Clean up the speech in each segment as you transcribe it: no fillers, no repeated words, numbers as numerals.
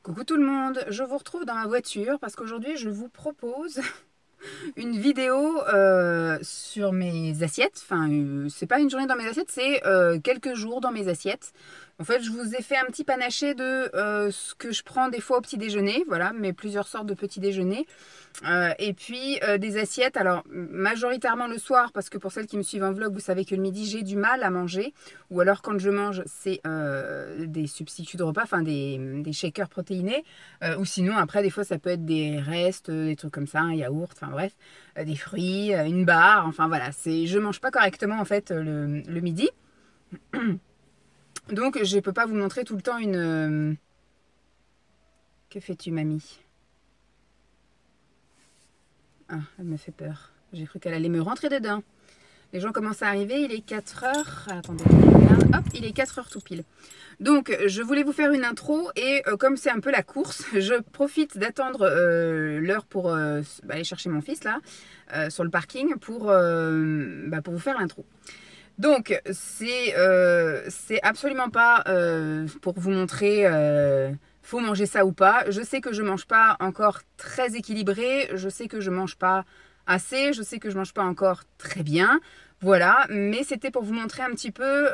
Coucou tout le monde, je vous retrouve dans ma voiture parce qu'aujourd'hui je vous propose une vidéo sur mes assiettes. Enfin, c'est pas une journée dans mes assiettes, c'est quelques jours dans mes assiettes. En fait, je vous ai fait un petit panaché de ce que je prends des fois au petit déjeuner, voilà, mes plusieurs sortes de petits déjeuners. Et puis des assiettes, alors majoritairement le soir, parce que pour celles qui me suivent en vlog, vous savez que le midi j'ai du mal à manger, ou alors quand je mange c'est des substituts de repas, enfin des shakers protéinés, ou sinon après des fois ça peut être des restes, des trucs comme ça, un yaourt, enfin bref, des fruits, une barre, enfin voilà, je mange pas correctement en fait le midi, donc je peux pas vous montrer tout le temps une... Que fais-tu mamie? Ah, elle me fait peur. J'ai cru qu'elle allait me rentrer dedans. Les gens commencent à arriver, il est 4 heures. Attendez, je regarde. Hop, il est 4 heures tout pile. Donc, je voulais vous faire une intro et comme c'est un peu la course, je profite d'attendre l'heure pour aller chercher mon fils là, sur le parking pour vous faire l'intro. Donc, c'est absolument pas pour vous montrer faut manger ça ou pas. Je sais que je mange pas encore très équilibré, je sais que je mange pas assez, je sais que je mange pas encore très bien. Voilà, mais c'était pour vous montrer un petit peu,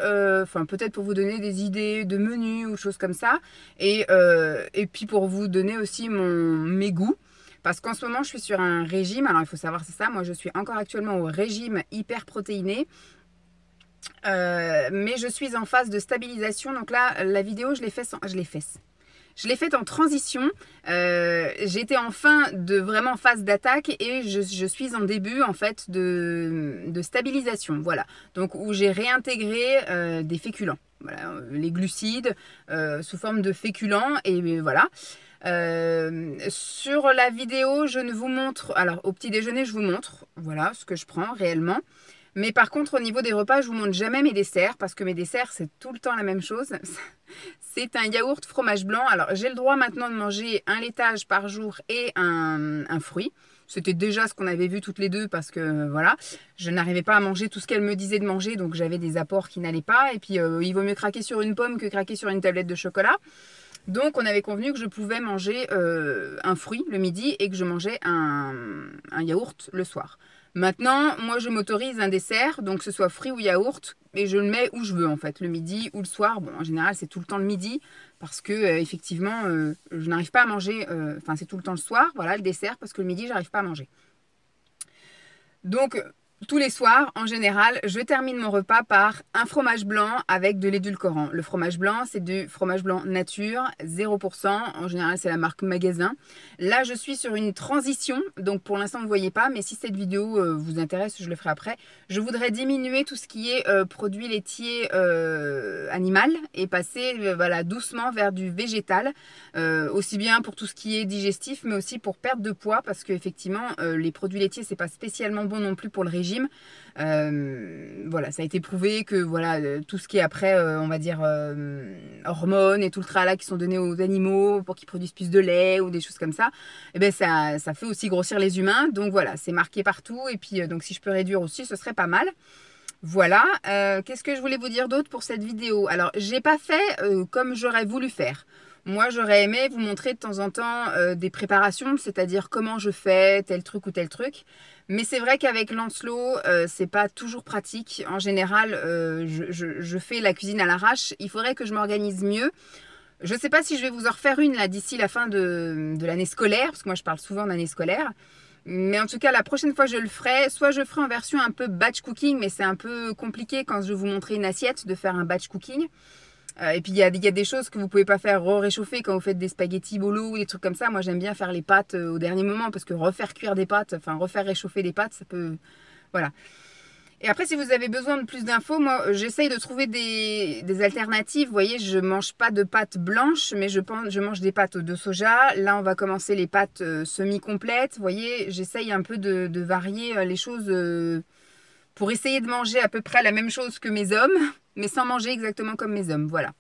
enfin peut-être pour vous donner des idées de menus ou choses comme ça, et puis pour vous donner aussi mes goûts. Parce qu'en ce moment, je suis sur un régime. Alors, il faut savoir, c'est ça. Moi, je suis encore actuellement au régime hyper protéiné. Mais je suis en phase de stabilisation. Donc là, la vidéo, je l'ai faite en transition. J'étais en fin de vraiment phase d'attaque et je suis en début en fait de stabilisation. Voilà. Donc où j'ai réintégré des féculents. Voilà, les glucides sous forme de féculents et voilà. Sur la vidéo, je ne vous montre... Alors, au petit déjeuner, je vous montre, voilà, ce que je prends réellement. Mais par contre, au niveau des repas, je vous montre jamais mes desserts parce que mes desserts, c'est tout le temps la même chose. C'est un yaourt fromage blanc. Alors, j'ai le droit maintenant de manger un laitage par jour et un fruit. C'était déjà ce qu'on avait vu toutes les deux parce que, voilà, je n'arrivais pas à manger tout ce qu'elle me disait de manger. Donc, j'avais des apports qui n'allaient pas. Et puis, il vaut mieux craquer sur une pomme que craquer sur une tablette de chocolat. Donc, on avait convenu que je pouvais manger un fruit le midi et que je mangeais un yaourt le soir. Maintenant, moi, je m'autorise un dessert, donc que ce soit fruit ou yaourt, et je le mets où je veux, en fait, le midi ou le soir. Bon, en général, c'est tout le temps le midi, parce que, effectivement, je n'arrive pas à manger, enfin, c'est tout le temps le soir, voilà, le dessert, parce que le midi, j'arrive pas à manger. Donc, tous les soirs, en général, je termine mon repas par un fromage blanc avec de l'édulcorant. Le fromage blanc, c'est du fromage blanc nature, 0%. En général, c'est la marque Magasin. Là, je suis sur une transition. Donc, pour l'instant, vous ne voyez pas. Mais si cette vidéo vous intéresse, je le ferai après. Je voudrais diminuer tout ce qui est produits laitiers animal et passer voilà, doucement vers du végétal. Aussi bien pour tout ce qui est digestif, mais aussi pour perdre de poids. Parce qu'effectivement, les produits laitiers, c'est pas spécialement bon non plus pour le régime. Voilà, ça a été prouvé que voilà, tout ce qui est après, on va dire, hormones et tout le tralala qui sont donnés aux animaux pour qu'ils produisent plus de lait ou des choses comme ça, et ben ça fait aussi grossir les humains. Donc voilà, c'est marqué partout. Et puis, donc si je peux réduire aussi, ce serait pas mal. Voilà, qu'est-ce que je voulais vous dire d'autre pour cette vidéo? Alors, j'ai pas fait comme j'aurais voulu faire. Moi, j'aurais aimé vous montrer de temps en temps des préparations, c'est-à-dire comment je fais tel truc ou tel truc. Mais c'est vrai qu'avec Lancelot, c'est pas toujours pratique. En général, je fais la cuisine à l'arrache. Il faudrait que je m'organise mieux. Je sais pas si je vais vous en refaire une là d'ici la fin de l'année scolaire, parce que moi je parle souvent d'année scolaire. Mais en tout cas, la prochaine fois je le ferai, soit je ferai en version un peu batch cooking, mais c'est un peu compliqué quand je vais vous montrer une assiette de faire un batch cooking. Et puis il y a des choses que vous pouvez pas faire réchauffer quand vous faites des spaghettis bolo ou des trucs comme ça. Moi j'aime bien faire les pâtes au dernier moment parce que refaire cuire des pâtes, enfin refaire réchauffer des pâtes, ça peut... Voilà. Et après, si vous avez besoin de plus d'infos, moi, j'essaye de trouver des alternatives. Vous voyez, je mange pas de pâtes blanches, mais je mange des pâtes de soja. Là, on va commencer les pâtes semi-complètes. Vous voyez, j'essaye un peu de varier les choses pour essayer de manger à peu près la même chose que mes hommes, mais sans manger exactement comme mes hommes. Voilà.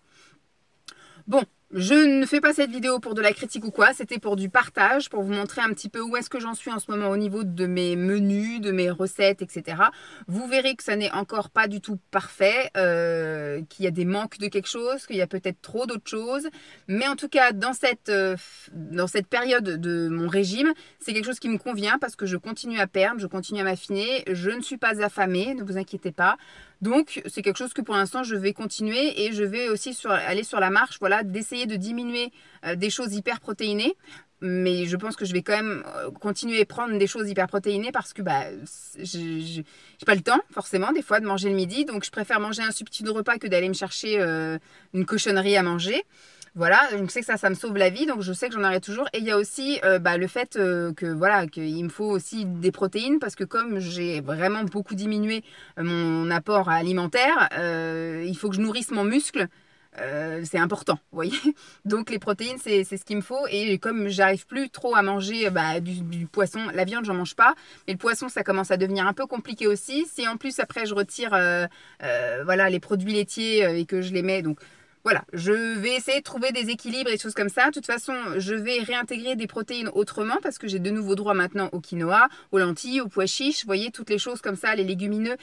Bon, Je ne fais pas cette vidéo pour de la critique ou quoi, c'était pour du partage, pour vous montrer un petit peu où est-ce que j'en suis en ce moment au niveau de mes menus, de mes recettes, etc. Vous verrez que ça n'est encore pas du tout parfait, qu'il y a des manques de quelque chose, qu'il y a peut-être trop d'autres choses. Mais en tout cas, dans cette période de mon régime, c'est quelque chose qui me convient parce que je continue à perdre, je continue à m'affiner, je ne suis pas affamée, ne vous inquiétez pas. Donc, c'est quelque chose que pour l'instant, je vais continuer et je vais aussi aller sur la marche, voilà, d'essayer de diminuer des choses hyper protéinées. Mais je pense que je vais quand même continuer à prendre des choses hyper protéinées parce que bah, j'ai pas le temps, forcément, des fois, de manger le midi. Donc, je préfère manger un subtil de repas que d'aller me chercher une cochonnerie à manger. Voilà, donc je sais que ça me sauve la vie, donc je sais que j'en aurai toujours. Et il y a aussi le fait que voilà, qu'il me faut aussi des protéines parce que comme j'ai vraiment beaucoup diminué mon apport alimentaire, il faut que je nourrisse mon muscle. C'est important, vous voyez. Donc les protéines, c'est ce qu'il me faut. Et comme j'arrive plus trop à manger du poisson, la viande, j'en mange pas. Mais le poisson, ça commence à devenir un peu compliqué aussi. Si en plus après je retire voilà, les produits laitiers et que je les mets, donc voilà, je vais essayer de trouver des équilibres et des choses comme ça. De toute façon, je vais réintégrer des protéines autrement parce que j'ai de nouveau droit maintenant au quinoa, aux lentilles, aux pois chiches. Vous voyez, toutes les choses comme ça, les légumineux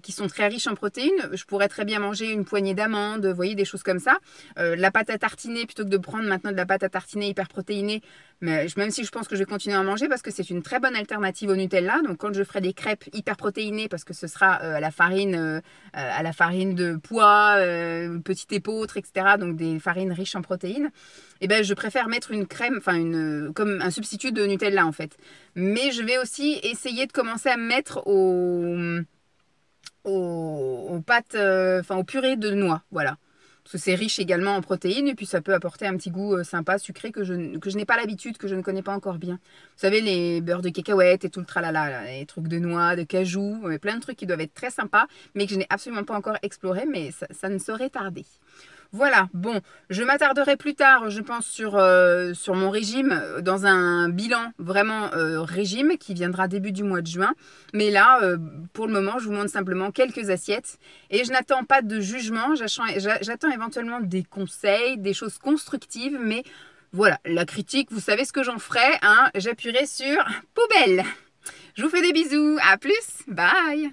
qui sont très riches en protéines. Je pourrais très bien manger une poignée d'amandes, vous voyez, des choses comme ça. La pâte à tartiner, plutôt que de prendre maintenant de la pâte à tartiner hyper protéinée, mais même si je pense que je vais continuer à en manger parce que c'est une très bonne alternative au Nutella. Donc quand je ferai des crêpes hyper protéinées parce que ce sera à la farine de pois, petit épeautre, etc. Donc des farines riches en protéines. Et ben je préfère mettre une crème, comme un substitut de Nutella en fait. Mais je vais aussi essayer de commencer à mettre aux pâtes, au purée de noix, voilà. Parce que c'est riche également en protéines et puis ça peut apporter un petit goût sympa, sucré que je n'ai pas l'habitude, que je ne connais pas encore bien. Vous savez, les beurres de cacahuètes et tout le tralala, là, les trucs de noix, de cajou, plein de trucs qui doivent être très sympas, mais que je n'ai absolument pas encore exploré, mais ça ne saurait tarder. Voilà, bon, je m'attarderai plus tard, je pense, sur mon régime, dans un bilan vraiment régime qui viendra début du mois de juin. Mais là, pour le moment, je vous montre simplement quelques assiettes et je n'attends pas de jugement, j'attends éventuellement des conseils, des choses constructives, mais voilà, la critique, vous savez ce que j'en ferai, hein, j'appuierai sur poubelle. Je vous fais des bisous, à plus, bye!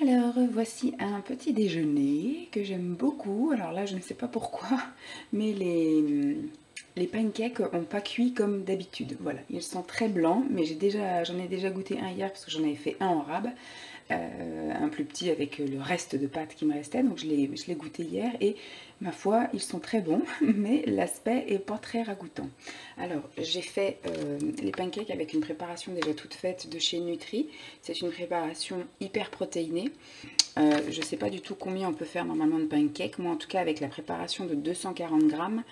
Alors, voici un petit déjeuner que j'aime beaucoup. Alors là, je ne sais pas pourquoi, mais les pancakes n'ont pas cuit comme d'habitude. Voilà, ils sont très blancs, mais j'en ai déjà goûté un hier parce que j'en avais fait un en rab. Un plus petit avec le reste de pâtes qui me restait, donc je l'ai goûté hier et ma foi ils sont très bons mais l'aspect est pas très ragoûtant. Alors j'ai fait les pancakes avec une préparation déjà toute faite de chez Nutri. C'est une préparation hyper protéinée. Je sais pas du tout combien on peut faire normalement de pancakes, moi en tout cas avec la préparation de 240 grammes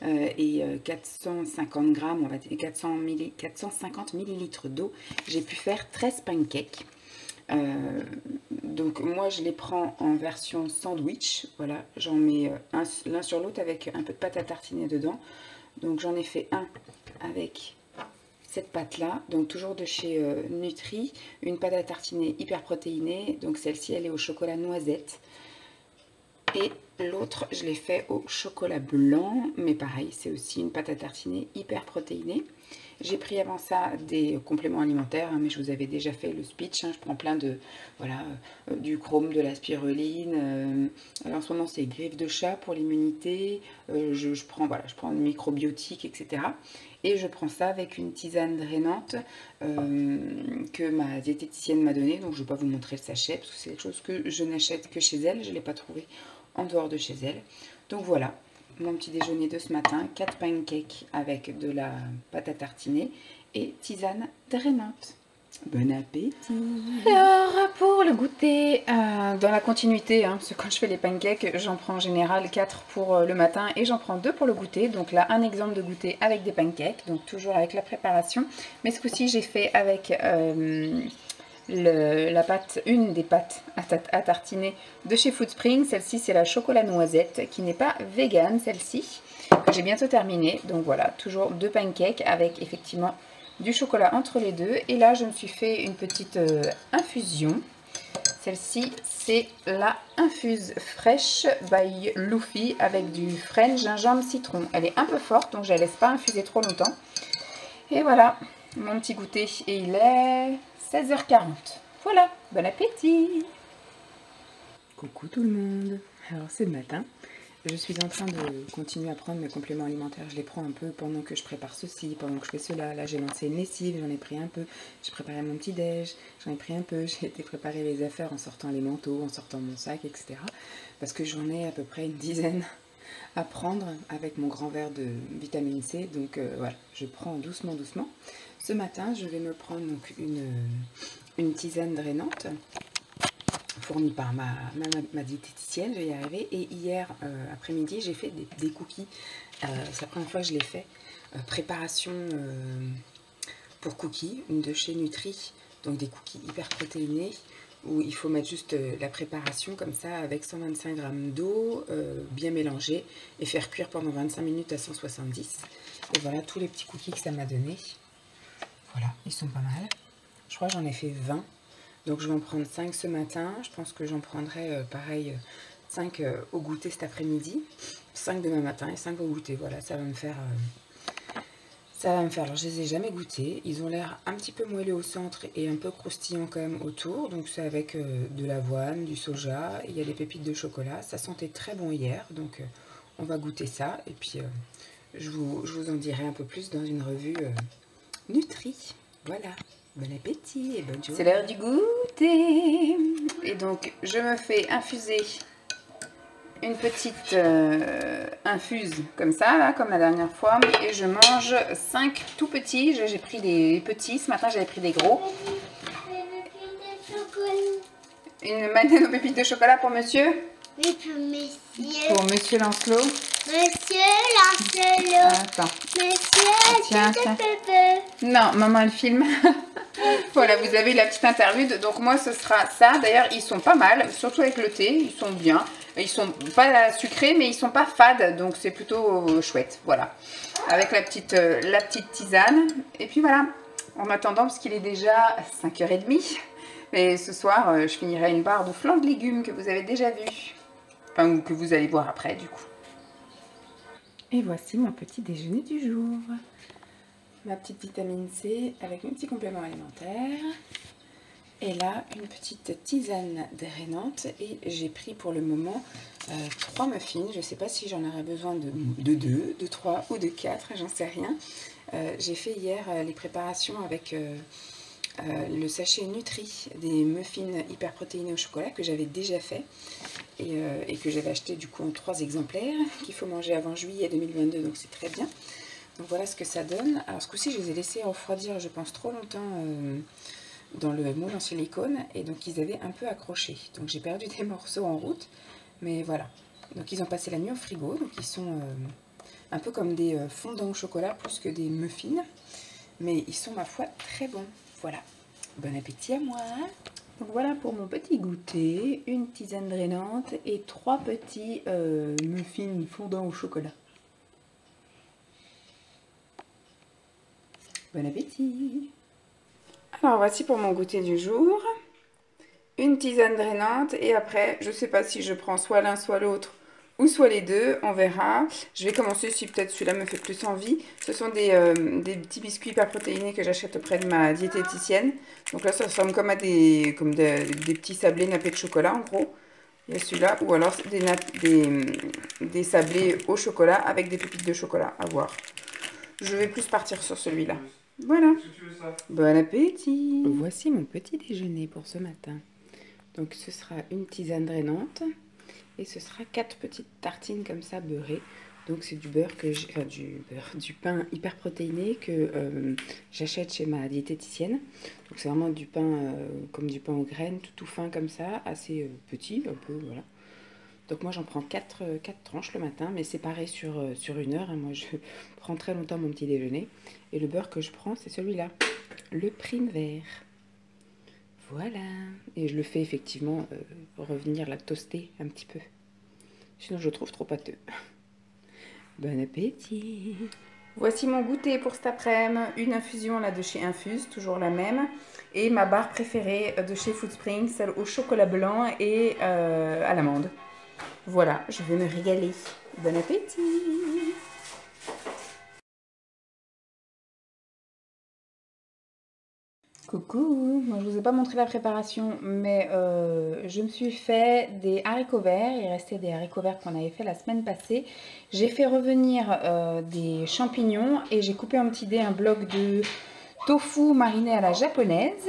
et 450 grammes, on va dire 450 millilitres d'eau, j'ai pu faire 13 pancakes. Donc moi je les prends en version sandwich, voilà, j'en mets l'un sur l'autre avec un peu de pâte à tartiner dedans. Donc j'en ai fait un avec cette pâte là, donc toujours de chez Nutri, une pâte à tartiner hyper protéinée, donc celle-ci elle est au chocolat noisette. Et l'autre je l'ai fait au chocolat blanc, mais pareil c'est aussi une pâte à tartiner hyper protéinée. J'ai pris avant ça des compléments alimentaires, hein, mais je vous avais déjà fait le speech. Hein, je prends plein de, voilà, du chrome, de la spiruline. Alors en ce moment, c'est griffes de chat pour l'immunité. Je prends le microbiotique, etc. Et je prends ça avec une tisane drainante que ma diététicienne m'a donnée. Donc je ne vais pas vous montrer le sachet parce que c'est quelque chose que je n'achète que chez elle. Je ne l'ai pas trouvé en dehors de chez elle. Donc voilà. Mon petit déjeuner de ce matin, 4 pancakes avec de la pâte à tartiner et tisane drainante. Bon appétit! Alors, pour le goûter, dans la continuité, hein, parce que quand je fais les pancakes, j'en prends en général 4 pour le matin et j'en prends 2 pour le goûter. Donc là, un exemple de goûter avec des pancakes, donc toujours avec la préparation. Mais ce coup-ci, j'ai fait avec une des pâtes à tartiner de chez Foodspring. Celle-ci c'est la chocolat noisette qui n'est pas vegan, celle-ci j'ai bientôt terminé. Donc voilà, toujours 2 pancakes avec effectivement du chocolat entre les deux. Et là je me suis fait une petite infusion. Celle-ci, c'est la infuse fraîche by Luffy avec du frêne, gingembre, citron. Elle est un peu forte, donc je la laisse pas infuser trop longtemps. Et voilà, mon petit goûter. Et il est 16h40. Voilà, bon appétit! Coucou tout le monde. Alors c'est le matin. Je suis en train de continuer à prendre mes compléments alimentaires. Je les prends un peu pendant que je prépare ceci, pendant que je fais cela. Là, j'ai lancé une lessive, j'en ai pris un peu. J'ai préparé mon petit déj, j'en ai pris un peu. J'ai été préparer les affaires en sortant les manteaux, en sortant mon sac, etc. Parce que j'en ai à peu près une dizaine à prendre avec mon grand verre de vitamine C. Donc voilà, je prends doucement, doucement. Ce matin, je vais me prendre donc une tisane drainante fournie par ma diététicienne, je vais y arriver. Et hier après-midi, j'ai fait des cookies. C'est la première fois que je l'ai fait. Préparation pour cookies, une de chez Nutri. Donc des cookies hyper protéinés, où il faut mettre juste la préparation comme ça, avec 125 g d'eau, bien mélangée, et faire cuire pendant 25 minutes à 170. Et voilà tous les petits cookies que ça m'a donné. Voilà, ils sont pas mal. Je crois que j'en ai fait 20. Donc je vais en prendre 5 ce matin, je pense que j'en prendrai pareil 5 au goûter cet après-midi, 5 demain matin et 5 au goûter, voilà, ça va me faire, alors je les ai jamais goûtés, ils ont l'air un petit peu moelleux au centre et un peu croustillants quand même autour, donc c'est avec de l'avoine, du soja, il y a des pépites de chocolat, ça sentait très bon hier, donc on va goûter ça, et puis je vous en dirai un peu plus dans une revue Nutri, voilà. Bon appétit et bonne journée. C'est l'heure du goûter. Et donc, je me fais infuser une petite infuse comme ça, là, comme la dernière fois. Et je mange 5 tout petits. J'ai pris des petits. Ce matin, j'avais pris des gros. Une madeleine aux pépites de chocolat pour monsieur? Oui, pour monsieur. Pour monsieur Lancelot. Monsieur Lancelot. Attends. Monsieur, tiens. Non, maman, elle filme. Voilà, vous avez la petite interlude. Donc moi, ce sera ça. D'ailleurs, ils sont pas mal, surtout avec le thé. Ils sont bien. Ils sont pas sucrés, mais ils sont pas fades. Donc c'est plutôt chouette. Voilà. Avec la petite tisane. Et puis voilà. En attendant, parce qu'il est déjà 5h30. Et ce soir, je finirai une barre de flan de légumes que vous avez déjà vu. Enfin, ou que vous allez voir après, du coup. Et voici mon petit déjeuner du jour. Ma petite vitamine C avec mes petits compléments alimentaires. Et là, une petite tisane drainante. Et j'ai pris pour le moment 3 muffins. Je ne sais pas si j'en aurais besoin de 2, de 3 ou de 4, j'en sais rien. J'ai fait hier les préparations avec le sachet Nutri des muffins hyper protéinés au chocolat que j'avais déjà fait. Et que j'avais acheté du coup en 3 exemplaires, qu'il faut manger avant juillet 2022, donc c'est très bien. Donc voilà ce que ça donne. Alors ce coup-ci, je les ai laissés refroidir, je pense, trop longtemps dans le moule en silicone. Et donc ils avaient un peu accroché. Donc j'ai perdu des morceaux en route. Mais voilà. Donc ils ont passé la nuit au frigo. Donc ils sont un peu comme des fondants au chocolat plus que des muffins. Mais ils sont, ma foi, très bons. Voilà. Bon appétit à moi. Donc voilà pour mon petit goûter. Une tisane drainante et 3 petits muffins fondants au chocolat. Bon appétit! Alors voici pour mon goûter du jour. Une tisane drainante et après, je ne sais pas si je prends soit l'un soit l'autre ou soit les deux, on verra. Je vais commencer si peut-être celui-là me fait plus envie. Ce sont des petits biscuits hyper protéinés que j'achète auprès de ma diététicienne. Donc là, ça ressemble comme à des petits sablés nappés de chocolat en gros. Il y a celui-là ou alors des sablés au chocolat avec des pépites de chocolat, à voir. Je vais plus partir sur celui-là. Voilà. Bon appétit. Voici mon petit déjeuner pour ce matin. Donc ce sera une tisane drainante et ce sera 4 petites tartines comme ça beurrées. Donc c'est du beurre que j'ai, enfin du pain hyper protéiné que j'achète chez ma diététicienne. Donc c'est vraiment du pain comme du pain aux graines, tout fin comme ça, assez petit un peu, voilà. Donc moi j'en prends 4 tranches le matin, mais séparées sur 1 heure. Hein. Moi je prends très longtemps mon petit déjeuner. Et le beurre que je prends, c'est celui-là, le Prime Vert. Voilà. Et je le fais effectivement revenir la toaster un petit peu. Sinon je le trouve trop pâteux. Bon appétit! Voici mon goûter pour cet après-midi. Une infusion là de chez Infuse, toujours la même. Et ma barre préférée de chez Foodspring, celle au chocolat blanc et à l'amande. Voilà, je vais me régaler. Bon appétit! Coucou, moi je vous ai pas montré la préparation, mais je me suis fait des haricots verts. Il restait des haricots verts qu'on avait fait la semaine passée. J'ai fait revenir des champignons et j'ai coupé en petits dés un bloc de tofu mariné à la japonaise.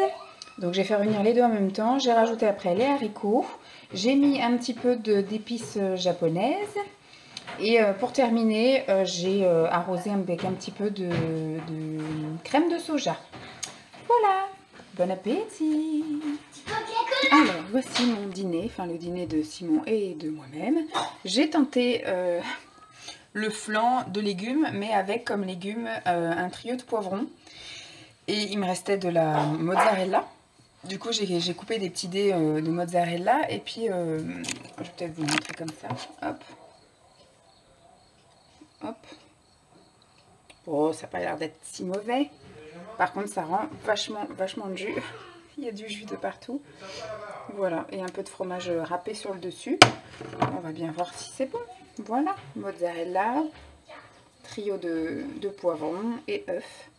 Donc j'ai fait revenir les deux en même temps. J'ai rajouté après les haricots. J'ai mis un petit peu d'épices japonaises. Et pour terminer, j'ai arrosé avec un petit peu de crème de soja. Voilà, bon appétit! Alors, voici mon dîner, enfin le dîner de Simon et de moi-même. J'ai tenté le flan de légumes, mais avec comme légumes un trio de poivrons. Et il me restait de la mozzarella. Du coup, j'ai coupé des petits dés de mozzarella. Et puis, je vais peut-être vous montrer comme ça. Hop. Hop. Oh, ça n'a pas l'air d'être si mauvais. Par contre, ça rend vachement de jus. Il y a du jus de partout. Voilà, et un peu de fromage râpé sur le dessus. On va bien voir si c'est bon. Voilà, mozzarella, trio de poivrons et œufs.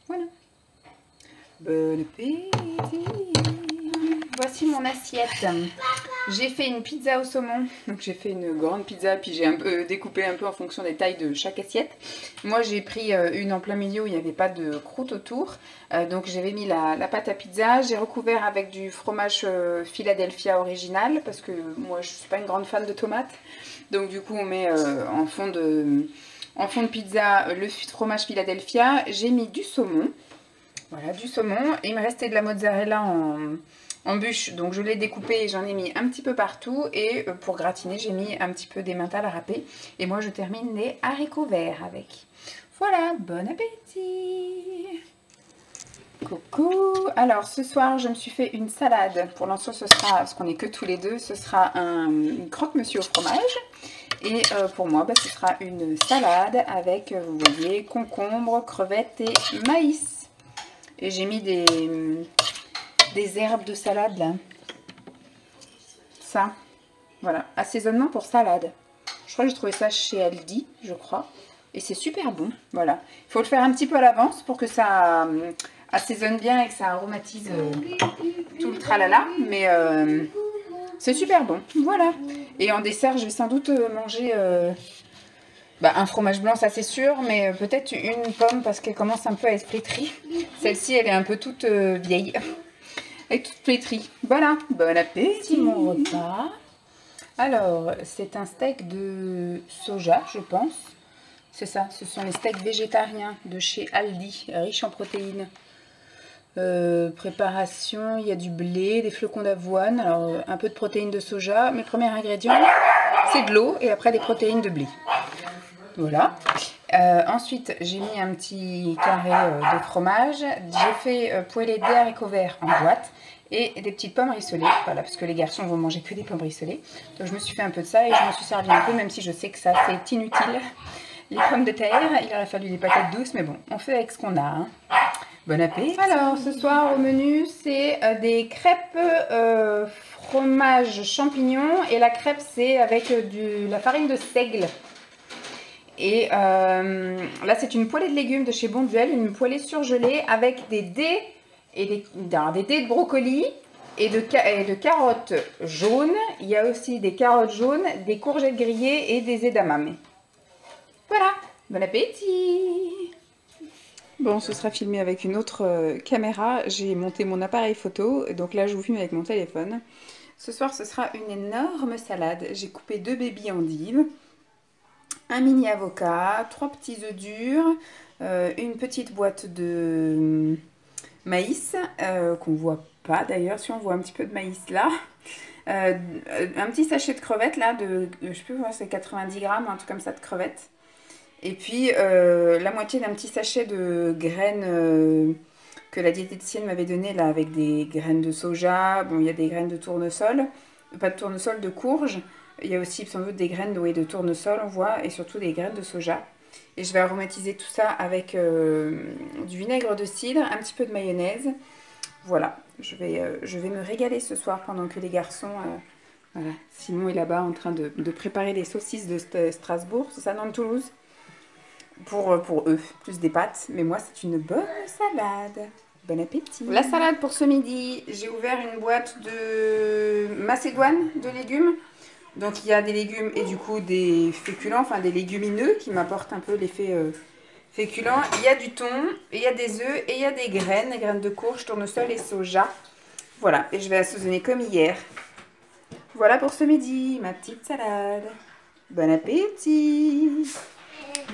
Voilà. Bon appétit! Voici mon assiette. J'ai fait une pizza au saumon. Donc j'ai fait une grande pizza, puis j'ai un peu découpé un peu en fonction des tailles de chaque assiette. Moi j'ai pris une en plein milieu où il n'y avait pas de croûte autour. Donc j'avais mis la pâte à pizza. J'ai recouvert avec du fromage Philadelphia original, parce que moi je suis pas une grande fan de tomates. Donc du coup on met en fond de pizza le fromage Philadelphia. J'ai mis du saumon. Voilà, du saumon. Et il me restait de la mozzarella en bûche, donc je l'ai découpé et j'en ai mis un petit peu partout. Et pour gratiner, j'ai mis un petit peu d'emmental râpé. Et moi, je termine les haricots verts avec. Voilà, bon appétit! Coucou! Alors, ce soir, je me suis fait une salade. Pour l'instant, ce sera, parce qu'on n'est que tous les deux, ce sera une croque-monsieur au fromage. Et pour moi, ce sera une salade avec, vous voyez, concombre, crevettes et maïs. Et j'ai mis des herbes de salade là. Ça. Voilà. Assaisonnement pour salade. Je crois que j'ai trouvé ça chez Aldi, je crois. Et c'est super bon. Voilà. Il faut le faire un petit peu à l'avance pour que ça assaisonne bien et que ça aromatise tout le tralala. Mais c'est super bon. Voilà. Et en dessert, je vais sans doute manger un fromage blanc, ça c'est sûr, mais peut-être une pomme parce qu'elle commence un peu à être flétrie. Celle-ci, elle est un peu toute vieille. Elle est toute flétrie. Voilà, bon appétit mon repas. Alors, c'est un steak de soja, je pense. C'est ça, ce sont les steaks végétariens de chez Aldi, riches en protéines. Préparation, il y a du blé, des flocons d'avoine, alors un peu de protéines de soja. Mes premiers ingrédients, c'est de l'eau et après des protéines de blé. Voilà. Ensuite, j'ai mis un petit carré de fromage. J'ai fait poêler des haricots verts en boîte et des petites pommes rissolées. Voilà, parce que les garçons vont manger que des pommes rissolées. Donc je me suis fait un peu de ça et je me suis servi un peu, même si je sais que ça c'est inutile. Les pommes de terre, il aurait fallu des patates douces, mais bon, on fait avec ce qu'on a. Hein. Bon appétit! Alors, ce soir au menu, c'est des crêpes fromage champignons. Et la crêpe, c'est avec la farine de seigle. Et là, c'est une poêlée de légumes de chez Bonduelle, une poêlée surgelée avec des dés et des dés de brocoli et de carottes jaunes. Il y a aussi des carottes jaunes, des courgettes grillées et des edamame. Voilà, bon appétit! Bon, ce sera filmé avec une autre caméra. J'ai monté mon appareil photo, donc là, je vous filme avec mon téléphone. Ce soir, ce sera une énorme salade. J'ai coupé 2 baby endives. Un mini avocat, 3 petits œufs durs, une petite boîte de maïs, qu'on ne voit pas d'ailleurs, si on voit un petit peu de maïs là. Un petit sachet de crevettes là, je sais plus, c'est 90 grammes, un truc comme ça de crevettes. Et puis la moitié d'un petit sachet de graines que la diététicienne m'avait donné là, avec des graines de soja. Bon, il y a des graines de tournesol, pas de tournesol, de courge. Il y a aussi sans doute des graines de tournesol, on voit, et surtout des graines de soja. Et je vais aromatiser tout ça avec du vinaigre de cidre, un petit peu de mayonnaise. Voilà, je vais me régaler ce soir pendant que les garçons... voilà, Simon est là-bas en train de préparer les saucisses de Strasbourg, c'est ça, non, de Toulouse, pour eux, plus des pâtes. Mais moi, c'est une bonne salade. Bon appétit. La salade pour ce midi, j'ai ouvert une boîte de macédoine de légumes. Donc il y a des légumes et du coup des féculents, enfin des légumineux qui m'apportent un peu l'effet féculent. Il y a du thon, et il y a des œufs et il y a des graines de courge, tournesol et soja. Voilà, et je vais assaisonner comme hier. Voilà pour ce midi, ma petite salade. Bon appétit.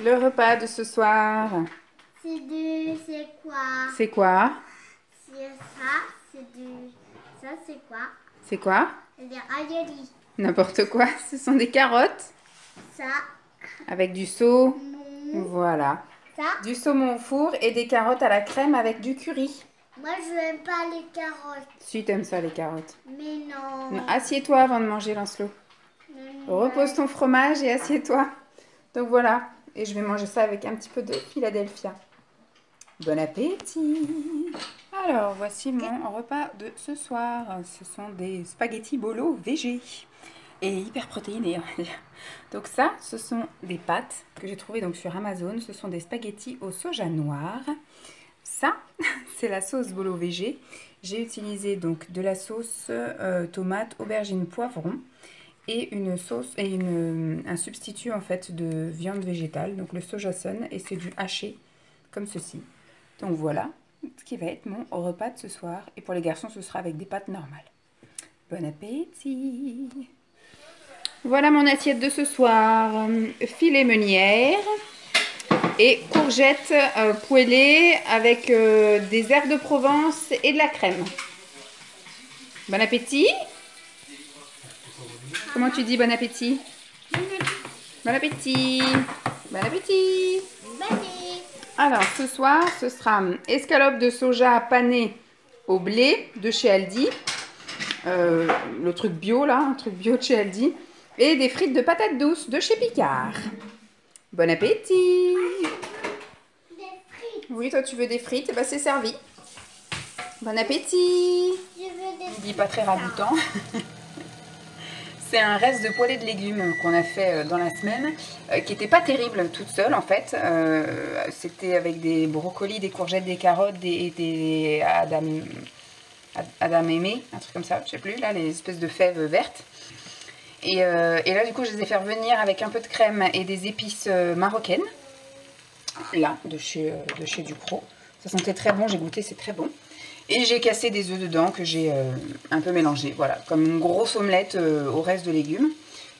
Le repas de ce soir. C'est quoi? C'est quoi? C'est ça, ça c'est quoi? C'est quoi? Des raviolis. N'importe quoi. Ce sont des carottes. Ça. Avec du saumon. Non. Voilà. Ça. Du saumon au four et des carottes à la crème avec du curry. Moi je n'aime pas les carottes. Si t'aimes ça les carottes. Mais non. Non, assieds-toi avant de manger, Lancelot. Repose ton fromage et assieds-toi. Donc voilà. Et je vais manger ça avec un petit peu de Philadelphia. Bon appétit. Alors, voici mon repas de ce soir. Ce sont des spaghettis bolo végé et hyper protéinés. Donc ça, ce sont des pâtes que j'ai trouvées donc sur Amazon. Ce sont des spaghettis au soja noir. Ça, c'est la sauce bolo végé. J'ai utilisé donc de la sauce tomate, aubergine, poivron et une sauce et un substitut en fait de viande végétale, donc le soja sun, et c'est du haché comme ceci. Donc voilà ce qui va être mon repas de ce soir. Et pour les garçons, ce sera avec des pâtes normales. Bon appétit. Voilà mon assiette de ce soir. Filet meunière et courgettes poêlées avec des herbes de Provence et de la crème. Bon appétit. Comment tu dis bon appétit? Bon appétit. Bon appétit. Alors, ce soir, ce sera escalope de soja panée au blé de chez Aldi. Le truc bio, là, un truc bio de chez Aldi. Et des frites de patates douces de chez Picard. Bon appétit. Des frites. Oui, toi, tu veux des frites? Bah, c'est servi. Bon appétit. Je veux des Il dit pas très ragoûtant. C'est un reste de poêlée de légumes qu'on a fait dans la semaine, qui n'était pas terrible toute seule en fait. C'était avec des brocolis, des courgettes, des carottes, des Adam aimé, un truc comme ça, je sais plus, là, les espèces de fèves vertes. Et là du coup je les ai fait revenir avec un peu de crème et des épices marocaines, là, de chez Ducros. Ça sentait très bon, j'ai goûté, c'est très bon. Et j'ai cassé des œufs dedans que j'ai un peu mélangé, voilà, comme une grosse omelette au reste de légumes.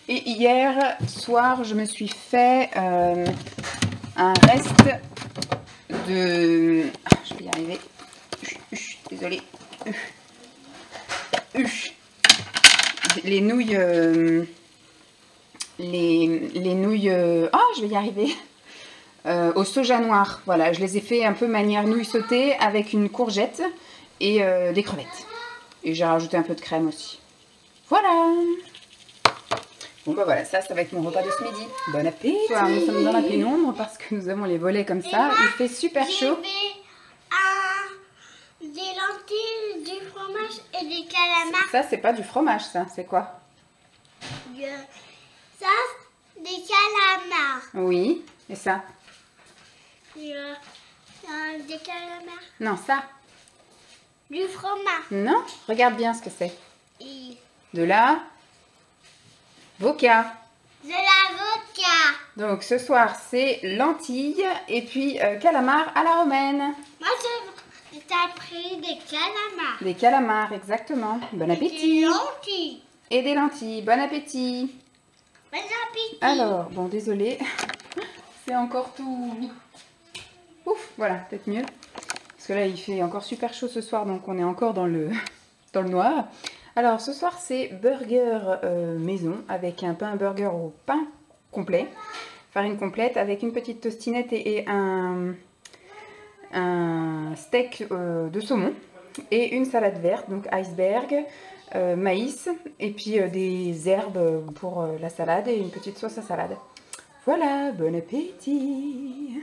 Et hier soir, je me suis fait un reste de... je vais y arriver. Désolée. Les nouilles... les nouilles... je vais y arriver. Au soja noir, voilà, je les ai fait un peu manière nouilles sautées avec une courgette et des crevettes. Et j'ai rajouté un peu de crème aussi. Voilà. Bon bah voilà, ça va être mon repas de ce midi. Bon appétit. Voilà, nous sommes dans la pénombre parce que nous avons les volets comme ça. Il fait super chaud. Des lentilles, du fromage et des calamars. Ça, c'est pas du fromage, ça. C'est quoi? Ça, des calamars. Oui. Et ça? Des calamars. Non, ça. Du fromage. Non, regarde bien ce que c'est. Et De la vodka. de la vodka. Donc ce soir, c'est lentilles et puis calamars à la romaine. Moi, j'ai pris des calamars. Des calamars, exactement. Bon appétit. Des lentilles. Et des lentilles. Bon appétit. Bon appétit. Alors, bon, désolé. C'est encore tout... Ouf, voilà, peut-être mieux. Parce que là, il fait encore super chaud ce soir, donc on est encore dans le noir. Alors, ce soir, c'est burger maison, avec un pain burger au pain complet. Farine complète, avec une petite tostinette et un steak de saumon. Et une salade verte, donc iceberg, maïs, et puis des herbes pour la salade et une petite sauce à salade. Voilà, bon appétit!